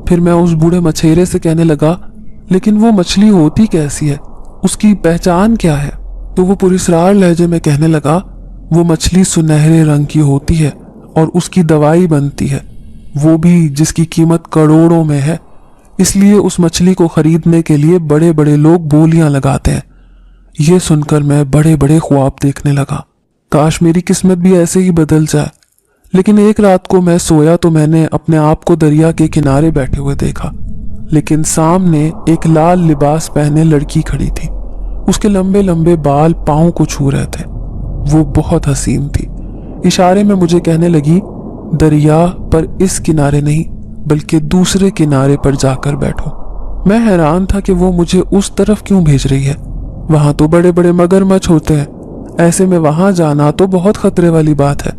फिर मैं उस बूढ़े मछेरे से कहने लगा, लेकिन वो मछली होती कैसी है, उसकी पहचान क्या है? तो वो पुरस्रार लहजे में कहने लगा, वो मछली सुनहरे रंग की होती है और उसकी दवाई बनती है, वो भी जिसकी कीमत करोड़ों में है। इसलिए उस मछली को खरीदने के लिए बड़े बड़े लोग बोलियां लगाते हैं। ये सुनकर मैं बड़े बड़े ख्वाब देखने लगा। काश मेरी किस्मत भी ऐसे ही बदल जाए। लेकिन एक रात को मैं सोया तो मैंने अपने आप को दरिया के किनारे बैठे हुए देखा, लेकिन सामने एक लाल लिबास पहने लड़की खड़ी थी। उसके लंबे लंबे बाल पाँव को छू रहे थे। वो बहुत हसीन थी। इशारे में मुझे कहने लगी, दरिया पर इस किनारे नहीं बल्कि दूसरे किनारे पर जाकर बैठो। मैं हैरान था कि वो मुझे उस तरफ क्यों भेज रही है। वहां तो बड़े बड़े मगरमच्छ होते हैं, ऐसे में वहां जाना तो बहुत खतरे वाली बात है।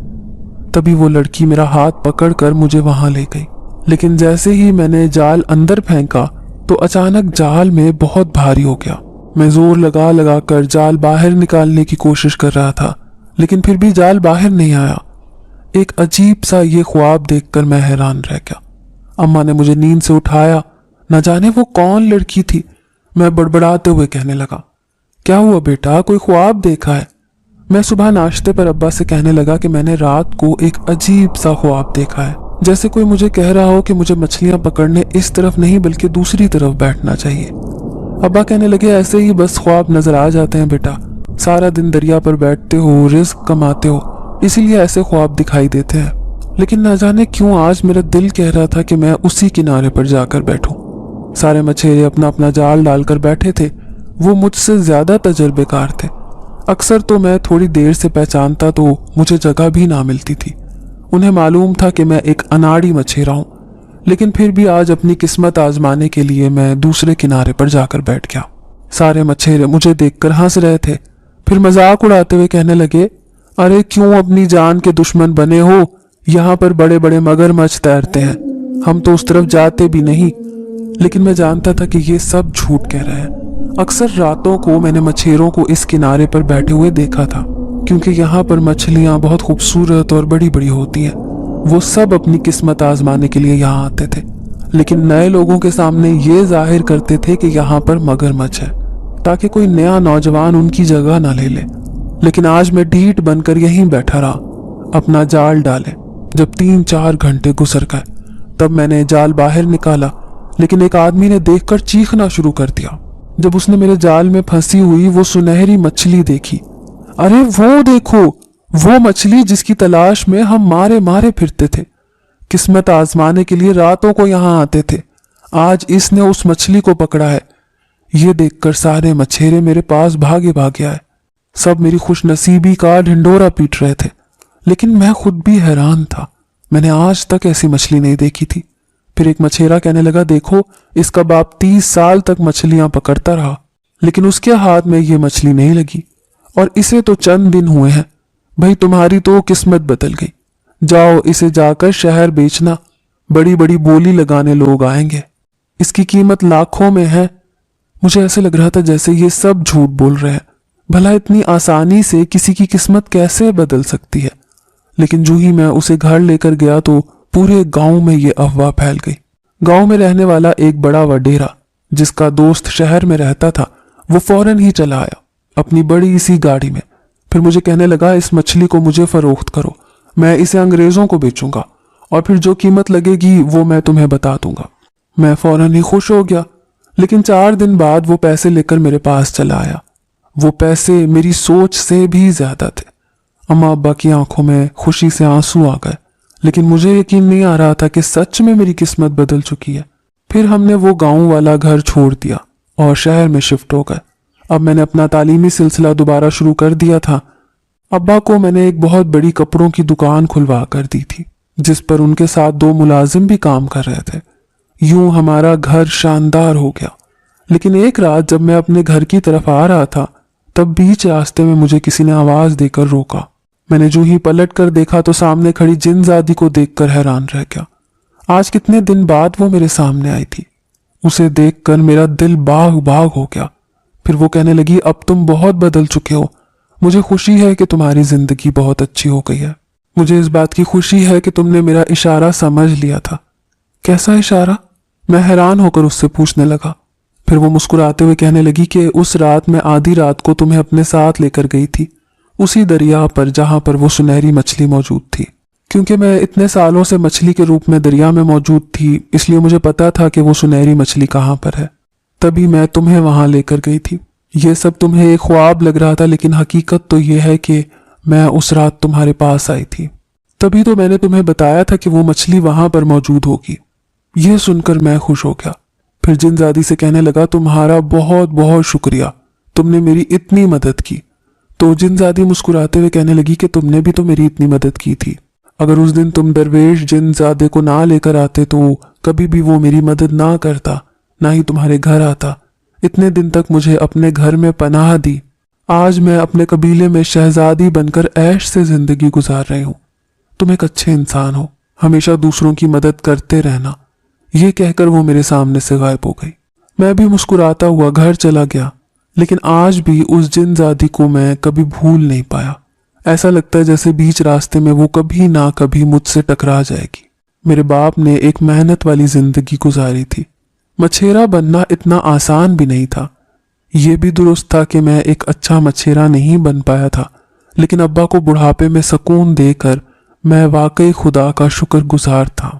तभी वो लड़की मेरा हाथ पकड़कर मुझे वहां ले गई। लेकिन जैसे ही मैंने जाल अंदर फेंका तो अचानक जाल में बहुत भारी हो गया। मैं जोर लगा लगा कर जाल बाहर निकालने की कोशिश कर रहा था, लेकिन फिर भी जाल बाहर नहीं आया। एक अजीब सा ये ख्वाब देखकर मैं हैरान रह गया। अम्मा ने मुझे नींद से उठाया। न जाने वो कौन लड़की थी। मैं बड़बड़ाते हुए कहने लगा, क्या हुआ बेटा, कोई ख्वाब देखा है? मैं सुबह नाश्ते पर अब्बा से कहने लगा कि मैंने रात को एक अजीब सा ख्वाब देखा है, जैसे कोई मुझे कह रहा हो कि मुझे मछलियां पकड़ने इस तरफ नहीं बल्कि दूसरी तरफ बैठना चाहिए। अब्बा कहने लगे, ऐसे ही बस ख्वाब नजर आ जाते हैं बेटा, सारा दिन दरिया पर बैठते हो, रिस्क कमाते हो, इसीलिए ऐसे ख्वाब दिखाई देते हैं। लेकिन न जाने क्यों आज मेरा दिल कह रहा था कि मैं उसी किनारे पर जाकर बैठूं। सारे मछेरे अपना अपना जाल डालकर बैठे थे। वो मुझसे ज्यादा तजर्बेकार थे। अक्सर तो मैं थोड़ी देर से पहचानता तो मुझे जगह भी ना मिलती थी। उन्हें मालूम था कि मैं एक अनाड़ी मछेरा हूं, लेकिन फिर भी आज अपनी किस्मत आजमाने के लिए मैं दूसरे किनारे पर जाकर बैठ गया। सारे मछेरे मुझे देखकर हंस रहे थे, फिर मजाक उड़ाते हुए कहने लगे, अरे क्यों अपनी जान के दुश्मन बने हो, यहाँ पर बड़े बड़े मगरमच्छ तैरते हैं, हम तो उस तरफ जाते भी नहीं। लेकिन मैं जानता था कि ये सब झूठ कह रहे हैं। अक्सर रातों को मैंने मछेरों को इस किनारे पर बैठे हुए देखा था, क्योंकि यहाँ पर मछलियाँ बहुत खूबसूरत और बड़ी बड़ी होती हैं। वो सब अपनी किस्मत आजमाने के लिए यहाँ आते थे, लेकिन नए लोगों के सामने ये जाहिर करते थे कि यहाँ पर मगरमच्छ है, ताकि कोई नया नौजवान उनकी जगह ना ले ले। लेकिन आज मैं ढीठ बनकर यहीं बैठा रहा, अपना जाल डाले। जब 3-4 घंटे गुजर गए तब मैंने जाल बाहर निकाला, लेकिन एक आदमी ने देखकर चीखना शुरू कर दिया। जब उसने मेरे जाल में फंसी हुई वो सुनहरी मछली देखी, अरे वो देखो, वो मछली जिसकी तलाश में हम मारे मारे फिरते थे, किस्मत आजमाने के लिए रातों को यहाँ आते थे, आज इसने उस मछली को पकड़ा है। ये देखकर सारे मछेरे मेरे पास भागे भागे आए। सब मेरी खुशनसीबी का ढिंडोरा पीट रहे थे, लेकिन मैं खुद भी हैरान था। मैंने आज तक ऐसी मछली नहीं देखी थी। फिर एक मछेरा कहने लगा, देखो, इसका बाप 30 साल तक मछलियां पकड़ता रहा, लेकिन उसके हाथ में ये मछली नहीं लगी, और इसे तो चंद दिन हुए हैं। भाई तुम्हारी तो किस्मत बदल गई, जाओ इसे जाकर शहर बेचना, बड़ी बड़ी बोली लगाने लोग आएंगे, इसकी कीमत लाखों में है। मुझे ऐसे लग रहा था जैसे ये सब झूठ बोल रहे हैं। भला इतनी आसानी से किसी की किस्मत कैसे बदल सकती है? लेकिन जो ही मैं उसे घर लेकर गया तो पूरे गांव में ये अफवाह फैल गई। गांव में रहने वाला एक बड़ा वडेरा, जिसका दोस्त शहर में रहता था, वो फौरन ही चला आया अपनी बड़ी सी गाड़ी में। फिर मुझे कहने लगा, इस मछली को मुझे फरोख्त करो, मैं इसे अंग्रेजों को बेचूंगा, और फिर जो कीमत लगेगी वो मैं तुम्हें बता दूंगा। मैं फौरन ही खुश हो गया, लेकिन 4 दिन बाद वो पैसे लेकर मेरे पास चला आया। वो पैसे मेरी सोच से भी ज्यादा थे। अम्मा अब्बा की आंखों में खुशी से आंसू आ गए, लेकिन मुझे यकीन नहीं आ रहा था कि सच में मेरी किस्मत बदल चुकी है। फिर हमने वो गांव वाला घर छोड़ दिया और शहर में शिफ्ट हो गए। अब मैंने अपना तालीमी सिलसिला दोबारा शुरू कर दिया था। अब्बा को मैंने एक बहुत बड़ी कपड़ों की दुकान खुलवा कर दी थी, जिस पर उनके साथ 2 मुलाजिम भी काम कर रहे थे। यूं हमारा घर शानदार हो गया। लेकिन एक रात जब मैं अपने घर की तरफ आ रहा था, तब बीच रास्ते में मुझे किसी ने आवाज देकर रोका। मैंने जो ही पलट कर देखा तो सामने खड़ी जिनजादी को देखकर हैरान रह गया। आज कितने दिन बाद वो मेरे सामने आई थी। उसे देखकर मेरा दिल बाग बाग हो गया। फिर वो कहने लगी, अब तुम बहुत बदल चुके हो, मुझे खुशी है कि तुम्हारी जिंदगी बहुत अच्छी हो गई है। मुझे इस बात की खुशी है कि तुमने मेरा इशारा समझ लिया था। कैसा इशारा? मैं हैरान होकर उससे पूछने लगा। फिर वो मुस्कुराते हुए कहने लगी कि उस रात मैं आधी रात को तुम्हें अपने साथ लेकर गई थी, उसी दरिया पर जहां पर वो सुनहरी मछली मौजूद थी। क्योंकि मैं इतने सालों से मछली के रूप में दरिया में मौजूद थी, इसलिए मुझे पता था कि वो सुनहरी मछली कहाँ पर है। तभी मैं तुम्हें वहां लेकर गई थी। ये सब तुम्हें एक ख्वाब लग रहा था, लेकिन हकीकत तो ये है कि मैं उस रात तुम्हारे पास आई थी। तभी तो मैंने तुम्हें बताया था कि वो मछली वहां पर मौजूद होगी। ये सुनकर मैं खुश हो गया। फिर जिनजादी से कहने लगा, तुम्हारा बहुत बहुत शुक्रिया, तुमने मेरी इतनी मदद की। तो जिनजादी मुस्कुराते हुए कहने लगी कि तुमने भी तो मेरी इतनी मदद की थी। अगर उस दिन तुम दरवेश जिनजादे को ना लेकर आते तो कभी भी वो मेरी मदद ना करता, ना ही तुम्हारे घर आता। इतने दिन तक मुझे अपने घर में पनाह दी। आज मैं अपने कबीले में शहजादी बनकर ऐश से जिंदगी गुजार रही हूँ। तुम एक अच्छे इंसान हो, हमेशा दूसरों की मदद करते रहना। ये कहकर वो मेरे सामने से गायब हो गई। मैं भी मुस्कुराता हुआ घर चला गया, लेकिन आज भी उस जिनजादी को मैं कभी भूल नहीं पाया। ऐसा लगता है जैसे बीच रास्ते में वो कभी ना कभी मुझसे टकरा जाएगी। मेरे बाप ने एक मेहनत वाली जिंदगी गुजारी थी। मछेरा बनना इतना आसान भी नहीं था। ये भी दुरुस्त था कि मैं एक अच्छा मछेरा नहीं बन पाया था, लेकिन अब्बा को बुढ़ापे में सुकून देकर मैं वाकई खुदा का शुक्रगुजार था।